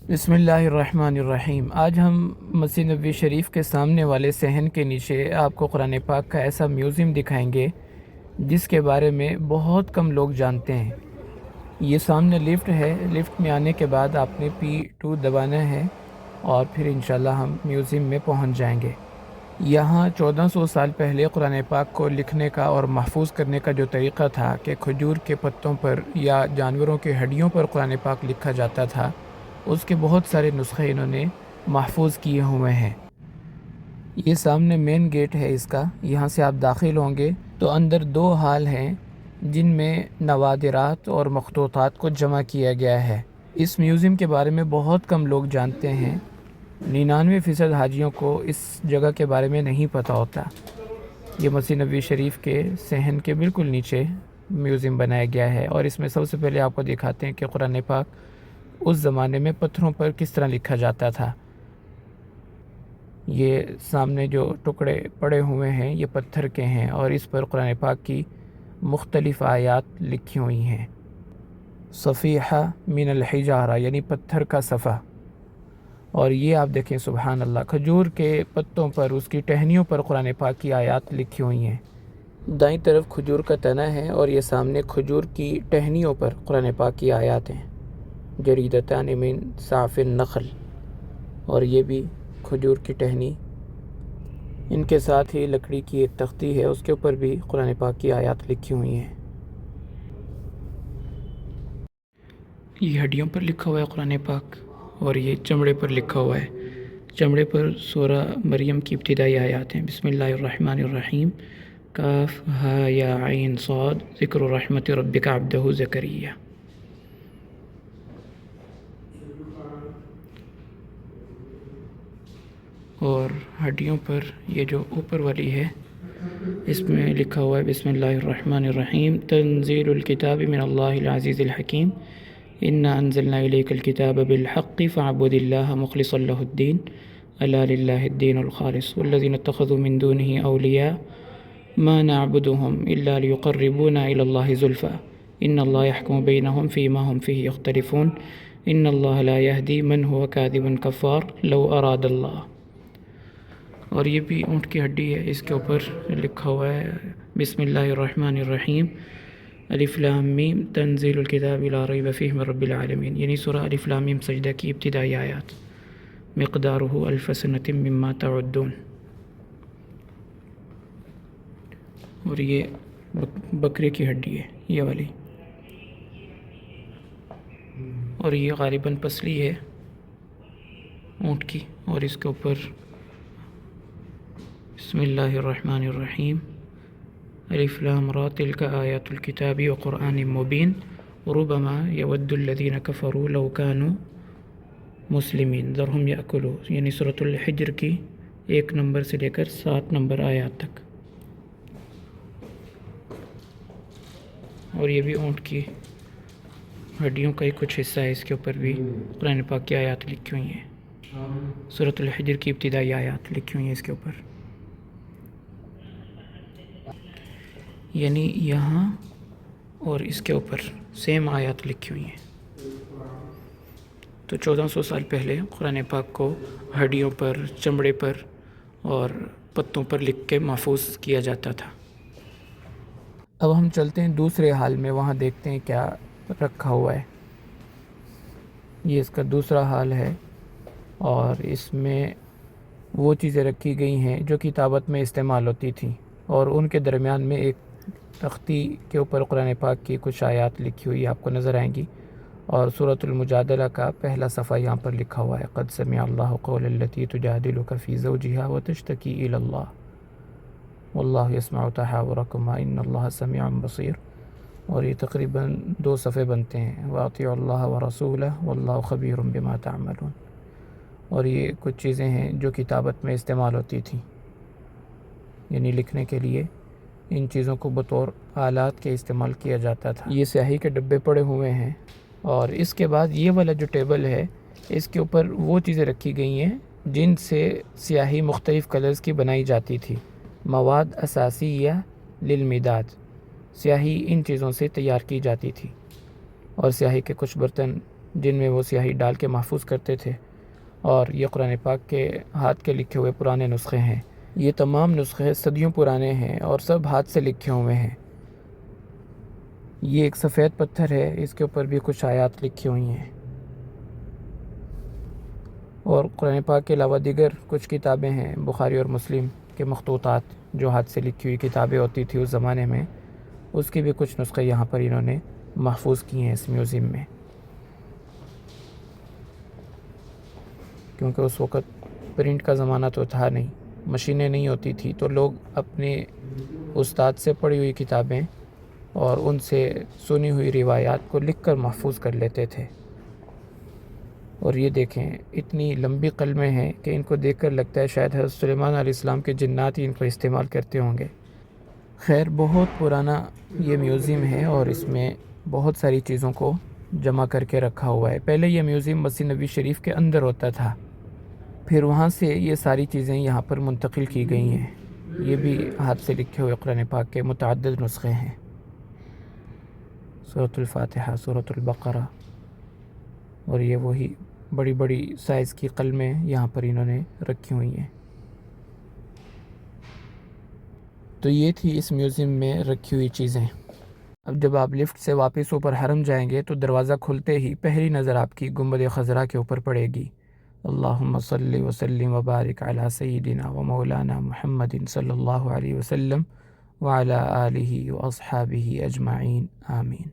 بسم اللہ الرحمن الرحیم۔ آج ہم مسجد نبوی شریف کے سامنے والے صحن کے نیچے آپ کو قرآن پاک کا ایسا میوزیم دکھائیں گے جس کے بارے میں بہت کم لوگ جانتے ہیں۔ یہ سامنے لفٹ ہے، لفٹ میں آنے کے بعد آپ نے P2 دبانا ہے اور پھر انشاءاللہ ہم میوزیم میں پہنچ جائیں گے۔ یہاں 1400 سال پہلے قرآن پاک کو لکھنے کا اور محفوظ کرنے کا جو طریقہ تھا کہ کھجور کے پتوں پر یا جانوروں کے ہڈیوں پر قرآن پاک لکھا جاتا تھا، اس کے بہت سارے نسخے انہوں نے محفوظ کیے ہوئے ہیں۔ یہ سامنے مین گیٹ ہے اس کا، یہاں سے آپ داخل ہوں گے تو اندر 2 ہال ہیں جن میں نوادرات اور مخطوطات کو جمع کیا گیا ہے۔ اس میوزیم کے بارے میں بہت کم لوگ جانتے ہیں، 99% حاجیوں کو اس جگہ کے بارے میں نہیں پتہ ہوتا۔ یہ مسجد نبوی شریف کے صحن کے بالکل نیچے میوزیم بنایا گیا ہے، اور اس میں سب سے پہلے آپ کو دکھاتے ہیں کہ قرآن پاک اس زمانے میں پتھروں پر کس طرح لکھا جاتا تھا۔ یہ سامنے جو ٹکڑے پڑے ہوئے ہیں یہ پتھر کے ہیں، اور اس پر قرآن پاک کی مختلف آیات لکھی ہوئی ہیں۔ صفیحہ من الحجارہ یعنی پتھر کا صفحہ، اور یہ آپ دیکھیں سبحان اللہ، کھجور کے پتوں پر، اس کی ٹہنیوں پر قرآن پاک کی آیات لکھی ہوئی ہیں۔ دائیں طرف کھجور کا تنا ہے اور یہ سامنے کھجور کی ٹہنیوں پر قرآن پاک کی آیات ہیں۔ جریدتان من صاف النخل، اور یہ بھی کھجور کی ٹہنی، ان کے ساتھ ہی لکڑی کی ایک تختی ہے، اس کے اوپر بھی قرآن پاک کی آیات لکھی ہوئی ہیں۔ یہ ہڈیوں پر لکھا ہوا ہے قرآن پاک، اور یہ چمڑے پر لکھا ہوا ہے۔ چمڑے پر سورہ مریم کی ابتدائی آیات ہیں۔ بسم اللہ الرحمن الرحیم، کاف ہا یا عین صاد، ذکر رحمت ربک عبدہ زکریا۔ اور ہڈیوں پر یہ جو اوپر والی ہے اس میں لکھا ہوا ہے بسم اللہ الرحمن الرحیم، تنزیل الکتاب من اللہ العزیز الحکیم، انا انزلنا الیک الکتاب بالحق فاعبد اللہ مخلصا لہ الدین، الا للہ الدین الخالص والذین اتخذوا من دونه اولیاء ما نعبدهم الا لیقربونا الی اللہ زلفا ان اللہ یحکم بینہم فیما هم فیہ یختلفون ان اللہ لا یہدی من هو کاذب کفار لو اراد اللہ۔ اور یہ بھی اونٹ کی ہڈی ہے، اس کے اوپر لکھا ہوا ہے بسم اللہ الرحمن الرحیم، الف لام میم تنزیل الکتاب لا ریب فیہ من رب العالمین، یعنی سورہ الف لام میم سجدہ کی ابتدائی آیات، مقدارہ الف سنۃ مما تعدون۔ اور یہ بکرے کی ہڈی ہے یہ والی، اور یہ غالباً پسلی ہے اونٹ کی، اور اس کے اوپر بسم اللہ الرحمن الرحیم، الف لام را تلک آیات الکتاب وقرآن مبین ربما یود الذین کفروا لو کانوا مسلمین ذرہم یأکلوا، یعنی سورۃ الحجر کی 1 نمبر سے لے کر 7 نمبر آیات تک۔ اور یہ بھی اونٹ کی ہڈیوں کا ہی کچھ حصہ ہے، اس کے اوپر بھی قرآن پاک کی آیات لکھی ہوئی ہیں، سورۃ الحجر کی ابتدائی آیات لکھی ہوئی ہیں اس کے اوپر، یعنی یہاں اور اس کے اوپر سیم آیات لکھی ہوئی ہیں۔ تو 1400 سال پہلے قرآن پاک کو ہڈیوں پر، چمڑے پر اور پتوں پر لکھ کے محفوظ کیا جاتا تھا۔ اب ہم چلتے ہیں دوسرے حال میں، وہاں دیکھتے ہیں کیا رکھا ہوا ہے۔ یہ اس کا دوسرا حال ہے، اور اس میں وہ چیزیں رکھی گئی ہیں جو کتابت میں استعمال ہوتی تھیں، اور ان کے درمیان میں ایک تختی کے اوپر قرآن پاک کی کچھ آیات لکھی ہوئی آپ کو نظر آئیں گی، اور سورۃ المجادلہ کا پہلا صفحہ یہاں پر لکھا ہوا ہے، قد سمع اللہ قول التی تجادلک فی زوجہا وتشتکی الی اللہ واللہ یسمع تحاورکما ان اللہ سمیع بصیر۔ اور یہ تقریباً 2 صفحے بنتے ہیں، واطیعوا اللہ ورسولہ واللہ خبیر بما تعملون۔ اور یہ کچھ چیزیں ہیں جو کتابت میں استعمال ہوتی تھیں، یعنی لکھنے کے لیے ان چیزوں کو بطور آلات کے استعمال کیا جاتا تھا۔ یہ سیاہی کے ڈبے پڑے ہوئے ہیں، اور اس کے بعد یہ والا جو ٹیبل ہے اس کے اوپر وہ چیزیں رکھی گئی ہیں جن سے سیاہی مختلف کلرز کی بنائی جاتی تھی، مواد اساسیہ للمداد، سیاہی ان چیزوں سے تیار کی جاتی تھی، اور سیاہی کے کچھ برتن جن میں وہ سیاہی ڈال کے محفوظ کرتے تھے، اور یہ قرآن پاک کے ہاتھ کے لکھے ہوئے پرانے نسخے ہیں۔ یہ تمام نسخے صدیوں پرانے ہیں اور سب ہاتھ سے لکھے ہوئے ہیں۔ یہ ایک سفید پتھر ہے، اس کے اوپر بھی کچھ آیات لکھی ہوئی ہیں، اور قرآن پاک کے علاوہ دیگر کچھ کتابیں ہیں، بخاری اور مسلم کے مخطوطات جو ہاتھ سے لکھی ہوئی کتابیں ہوتی تھی اس زمانے میں، اس کی بھی کچھ نسخے یہاں پر انہوں نے محفوظ کی ہیں اس میوزیم میں، کیونکہ اس وقت پرنٹ کا زمانہ تو تھا نہیں، مشینیں نہیں ہوتی تھی، تو لوگ اپنے استاد سے پڑھی ہوئی کتابیں اور ان سے سنی ہوئی روایات کو لکھ کر محفوظ کر لیتے تھے۔ اور یہ دیکھیں اتنی لمبی قلمیں ہیں کہ ان کو دیکھ کر لگتا ہے شاید حضرت سلیمان علیہ السلام کے جنات ہی ان کو استعمال کرتے ہوں گے۔ خیر بہت پرانا یہ میوزیم ہے اور اس میں بہت ساری چیزوں کو جمع کر کے رکھا ہوا ہے۔ پہلے یہ میوزیم مسجد نبوی شریف کے اندر ہوتا تھا، پھر وہاں سے یہ ساری چیزیں یہاں پر منتقل کی گئی ہیں۔ یہ بھی ہاتھ سے لکھے ہوئے قرآن پاک کے متعدد نسخے ہیں، سورۃ الفاتحہ، سورۃ البقرہ، اور یہ وہی بڑی بڑی سائز کی قلمیں یہاں پر انہوں نے رکھی ہوئی ہیں۔ تو یہ تھی اس میوزیم میں رکھی ہوئی چیزیں۔ اب جب آپ لفٹ سے واپس اوپر حرم جائیں گے تو دروازہ کھلتے ہی پہلی نظر آپ کی گنبد خضرا کے اوپر پڑے گی۔ اللہم صلی وسلم وبارک علی سیدنا و مولانا محمد صلی اللہ علیہ وسلم وعلی آلہ واصحابہ اجمعین، آمین۔